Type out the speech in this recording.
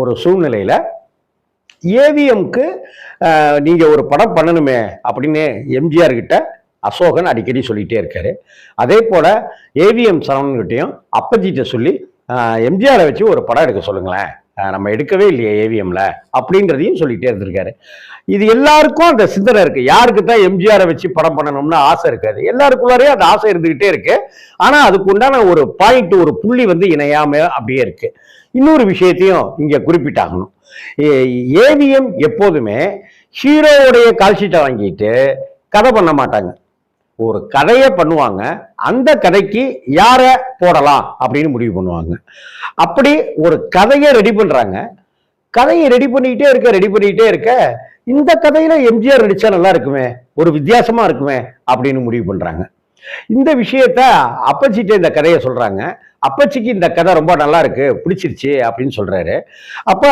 ஒரு சூழ்நிலையில ஏவிஎம்க்கு நீங்க ஒரு படம் பண்ணணுமே அப்படின்னு எம்ஜிஆர் கிட்ட அசோகன் அடிக்கடி சொல்லிட்டே இருக்காரு. அதே போல ஏவிஎம் சரவணன்கிட்டையும் அப்பஜிட்ட சொல்லி எம்ஜிஆரை வச்சு ஒரு படம் எடுக்க சொல்லுங்களேன், நம்ம எடுக்கவே இல்லையே ஏவிஎம்ல அப்படின்றதையும் சொல்லிட்டே இருந்திருக்காரு. இது எல்லாருக்கும் அந்த சிந்தனை இருக்கு. யாருக்கு தான் எம்ஜிஆரை வச்சு படம் பண்ணணும்னு ஆசை இருக்காது, எல்லாருக்குள்ளாரையும் அந்த ஆசை இருந்துகிட்டே இருக்கு. ஆனா அதுக்கு உண்டான ஒரு பாயிண்ட், ஒரு புள்ளி இணையாம அப்படியே இருக்கு. இன்னொரு விஷயத்தையும் இங்க குறிப்பிட்டாகணும். ஏவிஎம் எப்போதுமே ஹீரோவுடைய கால்ஷீட்டை வாங்கிட்டு கதை பண்ண மாட்டாங்க. ஒரு கதையை பண்ணுவாங்க, அந்த கதைக்கு யார போடலாம் அப்படின்னு முடிவு பண்ணுவாங்க. அப்படி ஒரு கதையை ரெடி பண்றாங்க. கதையை ரெடி பண்ணிக்கிட்டே இருக்க இந்த கதையில எம்ஜிஆர் நடிச்சா நல்லா இருக்குமே, ஒரு வித்தியாசமா இருக்குமே அப்படின்னு முடிவு பண்றாங்க. இந்த விஷயத்த அப்பச்சிட்ட இந்த கதையை சொல்றாங்க. அப்பச்சிக்கு இந்த கதை ரொம்ப நல்லா இருக்கு, பிடிச்சிருச்சு அப்படின்னு சொல்றாரு. அப்ப